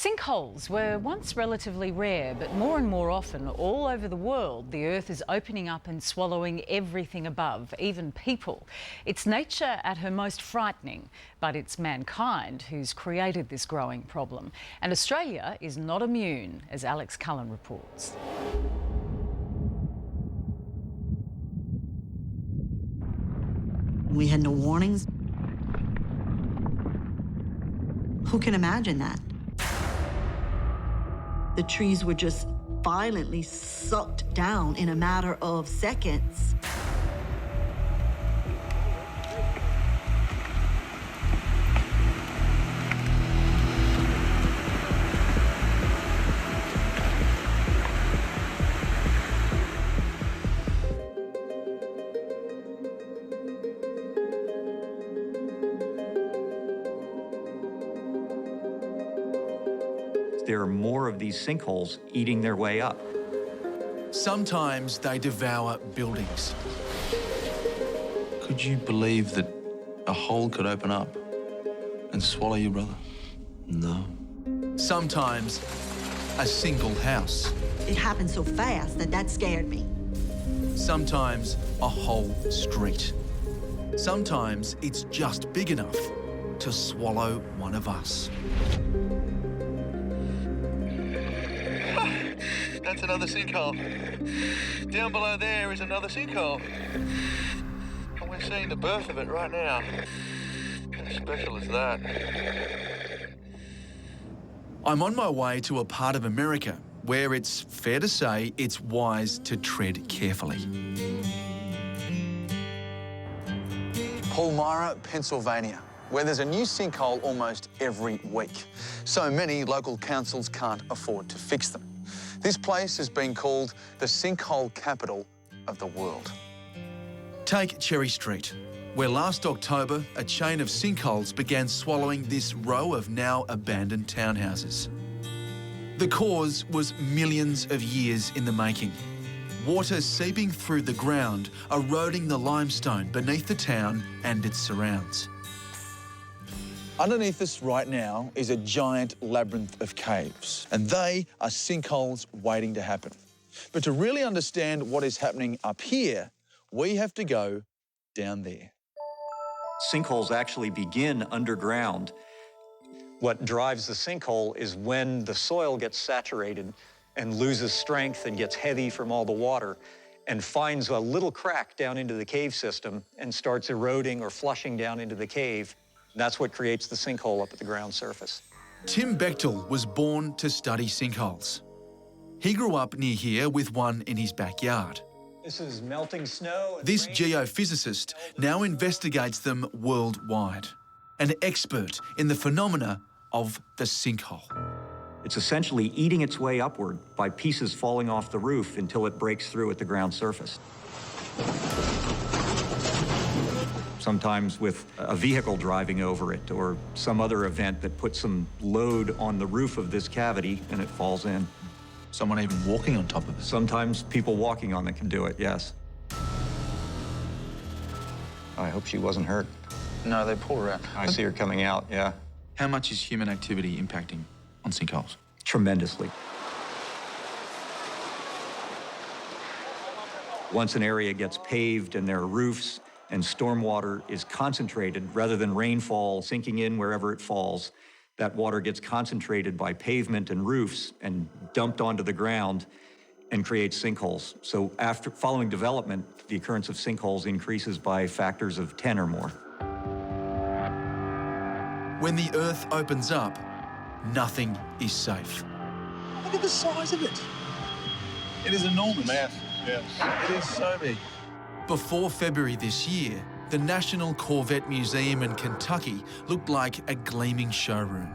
Sinkholes were once relatively rare, but more and more often, all over the world, the earth is opening up and swallowing everything above, even people. It's nature at her most frightening, but it's mankind who's created this growing problem. And Australia is not immune, as Alex Cullen reports. We had no warnings. Who can imagine that? The trees were just violently sucked down in a matter of seconds. There are more of these sinkholes eating their way up. Sometimes they devour buildings. Could you believe that a hole could open up and swallow your brother? No. Sometimes a single house. It happened so fast that scared me. Sometimes a whole street. Sometimes it's just big enough to swallow one of us. That's another sinkhole. Down below there is another sinkhole. And we're seeing the birth of it right now. How special is that? I'm on my way to a part of America where it's fair to say it's wise to tread carefully. Palmyra, Pennsylvania, where there's a new sinkhole almost every week. So many local councils can't afford to fix them. This place has been called the sinkhole capital of the world. Take Cherry Street, where last October a chain of sinkholes began swallowing this row of now abandoned townhouses. The cause was millions of years in the making. Water seeping through the ground, eroding the limestone beneath the town and its surrounds. Underneath us right now is a giant labyrinth of caves, and they are sinkholes waiting to happen. But to really understand what is happening up here, we have to go down there. Sinkholes actually begin underground. What drives the sinkhole is when the soil gets saturated and loses strength and gets heavy from all the water and finds a little crack down into the cave system and starts eroding or flushing down into the cave. That's what creates the sinkhole up at the ground surface. Tim Bechtel was born to study sinkholes. He grew up near here with one in his backyard. This is melting snow. This geophysicist now investigates them worldwide, an expert in the phenomena of the sinkhole. It's essentially eating its way upward by pieces falling off the roof until it breaks through at the ground surface. Sometimes with a vehicle driving over it or some other event that puts some load on the roof of this cavity and it falls in. Someone even walking on top of it. Sometimes people walking on it can do it, yes. I hope she wasn't hurt. No, they pulled her out. I see her coming out, yeah. How much is human activity impacting on sinkholes? Tremendously. Once an area gets paved and there are roofs, and stormwater is concentrated rather than rainfall sinking in wherever it falls. That water gets concentrated by pavement and roofs and dumped onto the ground and creates sinkholes. So after following development, the occurrence of sinkholes increases by factors of 10 or more. When the earth opens up, nothing is safe. Look at the size of it. It is enormous. Massive, yes. It is so big. Before February this year, the National Corvette Museum in Kentucky looked like a gleaming showroom.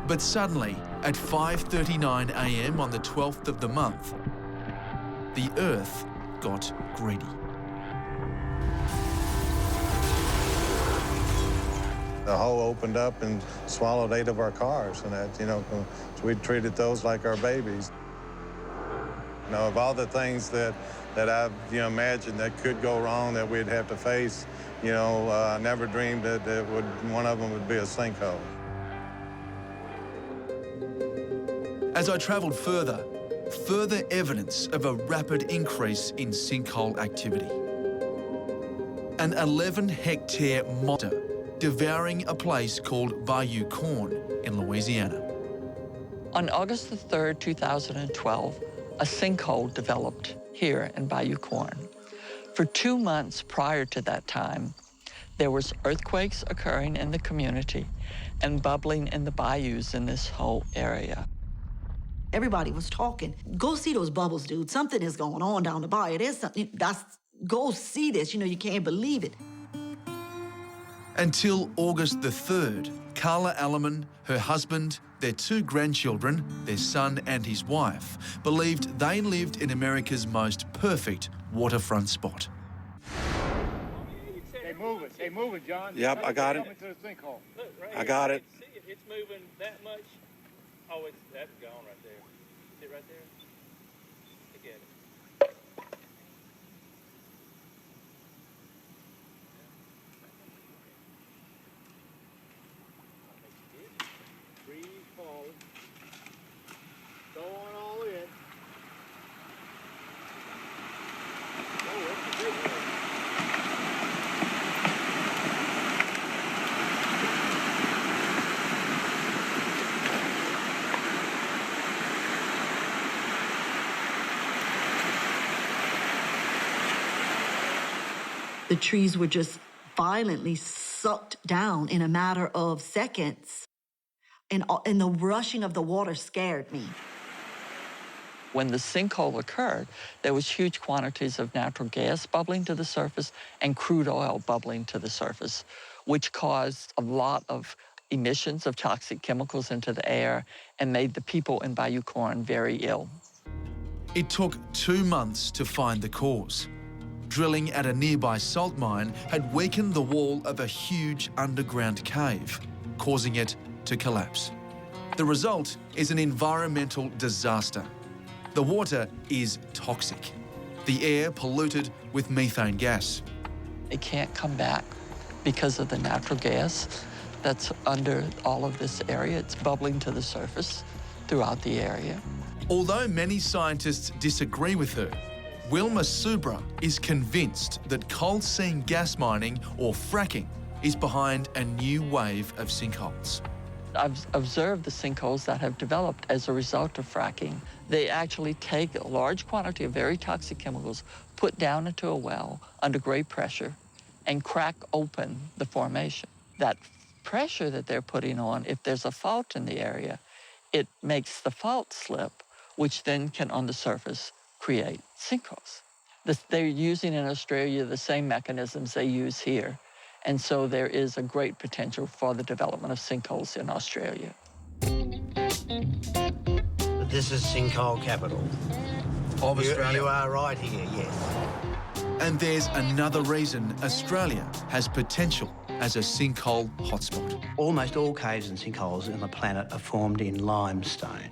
But suddenly, at 5:39 a.m. on the 12th of the month, the earth got greedy. The hole opened up and swallowed 8 of our cars, and that, so we treated those like our babies. Of all the things that I've imagined that could go wrong that we'd have to face, I never dreamed that one of them would be a sinkhole. As I travelled further evidence of a rapid increase in sinkhole activity. An 11-hectare monster devouring a place called Bayou Corn in Louisiana. On August the 3rd, 2012, a sinkhole developed here in Bayou Corn. For 2 months prior to that time, there was earthquakes occurring in the community and bubbling in the bayous in this whole area. Everybody was talking. Go see those bubbles, dude. Something is going on down the bayou. There's something. Go see this. You know, you can't believe it. Until August the 3rd, Carla Alleman, her husband, their 2 grandchildren, their son and his wife, believed they lived in America's most perfect waterfront spot. They move it, John. Yep, I got it. I got it. See it. It's moving that much. Oh, that's gone right there. See it right there? Look at it. Trees falling. Going all in. Oh, that's a big one. The trees were just violently sucked down in a matter of seconds. And the rushing of the water scared me. When the sinkhole occurred, there was huge quantities of natural gas bubbling to the surface and crude oil bubbling to the surface, which caused a lot of emissions of toxic chemicals into the air and made the people in Bayou Corn very ill. It took 2 months to find the cause. Drilling at a nearby salt mine had weakened the wall of a huge underground cave, causing it to collapse. The result is an environmental disaster. The water is toxic, the air polluted with methane gas. It can't come back because of the natural gas that's under all of this area. It's bubbling to the surface throughout the area. Although many scientists disagree with her, Wilma Subra is convinced that coal seam gas mining, or fracking, is behind a new wave of sinkholes. I've observed the sinkholes that have developed as a result of fracking. They actually take a large quantity of very toxic chemicals, put down into a well under great pressure, and crack open the formation. That pressure that they're putting on, if there's a fault in the area, it makes the fault slip, which then can, on the surface, create sinkholes. They're using in Australia the same mechanisms they use here. And so there is a great potential for the development of sinkholes in Australia. This is sinkhole capital. Of Australia? You are right here, yes. And there's another reason Australia has potential as a sinkhole hotspot. Almost all caves and sinkholes on the planet are formed in limestone.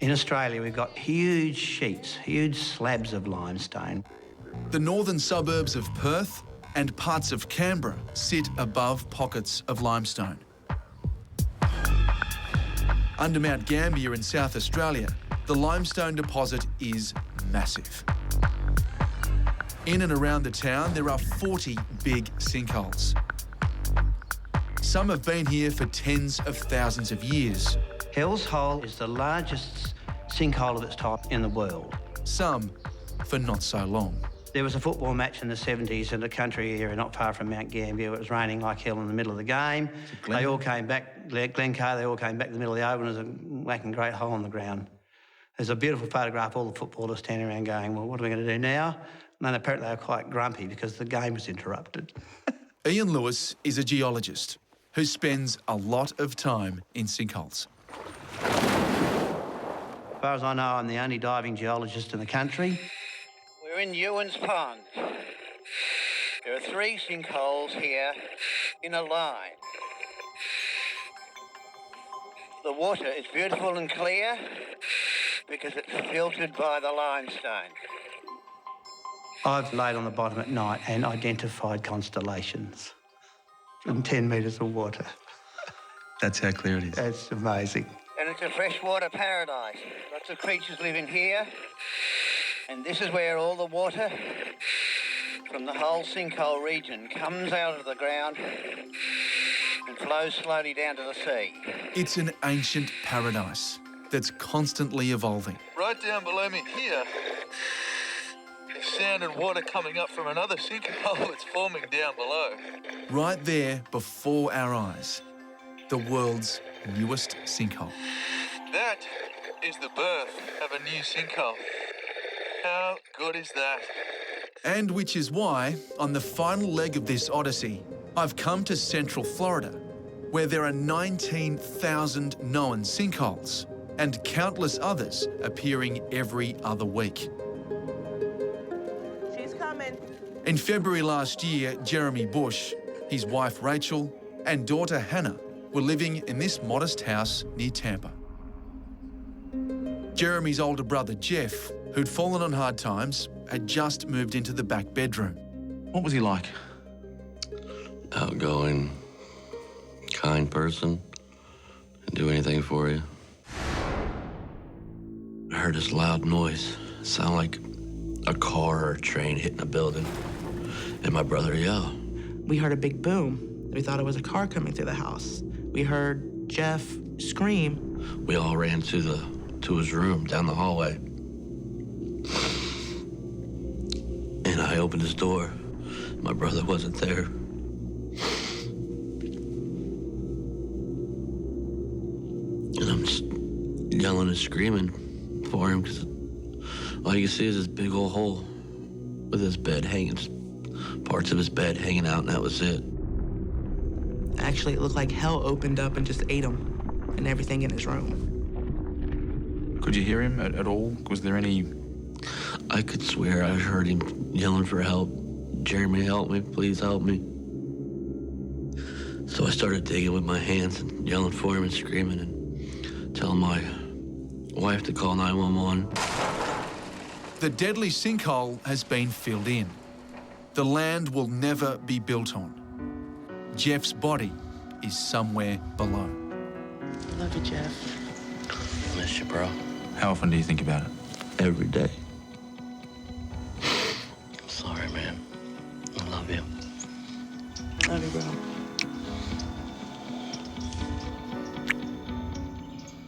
In Australia, we've got huge sheets, huge slabs of limestone. The northern suburbs of Perth and parts of Canberra sit above pockets of limestone. Under Mount Gambier in South Australia, the limestone deposit is massive. In and around the town, there are 40 big sinkholes. Some have been here for tens of thousands of years. Hell's Hole is the largest sinkhole of its type in the world. Some for not so long. There was a football match in the 70s in a country area not far from Mount Gambier. It was raining like hell in the middle of the game. They all came back, Glencar, they all came back to the middle of the oval, and there's a whacking great hole in the ground. There's a beautiful photograph, all the footballers standing around going, well, what are we going to do now? And then apparently they were quite grumpy because the game was interrupted. Ian Lewis is a geologist who spends a lot of time in sinkholes. As far as I know, I'm the only diving geologist in the country. We're in Ewan's Pond. There are 3 sinkholes here in a line. The water is beautiful and clear because it's filtered by the limestone. I've laid on the bottom at night and identified constellations from 10 metres of water. That's how clear it is. It's amazing. and it's a freshwater paradise. Lots of creatures live in here, and this is where all the water from the whole sinkhole region comes out of the ground and flows slowly down to the sea. It's an ancient paradise that's constantly evolving. Right down below me here, there's sand and water coming up from another sinkhole that's forming down below. Right there before our eyes, the world's newest sinkhole. That is the birth of a new sinkhole. How good is that? And which is why, on the final leg of this odyssey, I've come to Central Florida, where there are 19,000 known sinkholes and countless others appearing every other week. She's coming. In February last year, Jeremy Bush, his wife Rachel, and daughter Hannah were living in this modest house near Tampa. Jeremy's older brother Jeff, who'd fallen on hard times, had just moved into the back bedroom. What was he like? Outgoing, kind person, do anything for you. I heard this loud noise. It sounded like a car or a train hitting a building, and my brother yelled. We heard a big boom. We thought it was a car coming through the house. We heard Jeff scream. We all ran to his room down the hallway. And I opened his door. My brother wasn't there. And I'm just yelling and screaming for him because all you can see is this big old hole with his bed hanging, parts of his bed hanging out, and that was it. Actually, it looked like hell opened up and just ate him and everything in his room. Could you hear him at all? Was there any... I could swear I heard him yelling for help. Jeremy, help me, please help me. So I started digging with my hands and yelling for him and screaming and telling my wife to call 911. The deadly sinkhole has been filled in. The land will never be built on. Jeff's body is somewhere below. Love you, Jeff. Miss you, bro. How often do you think about it? Every day.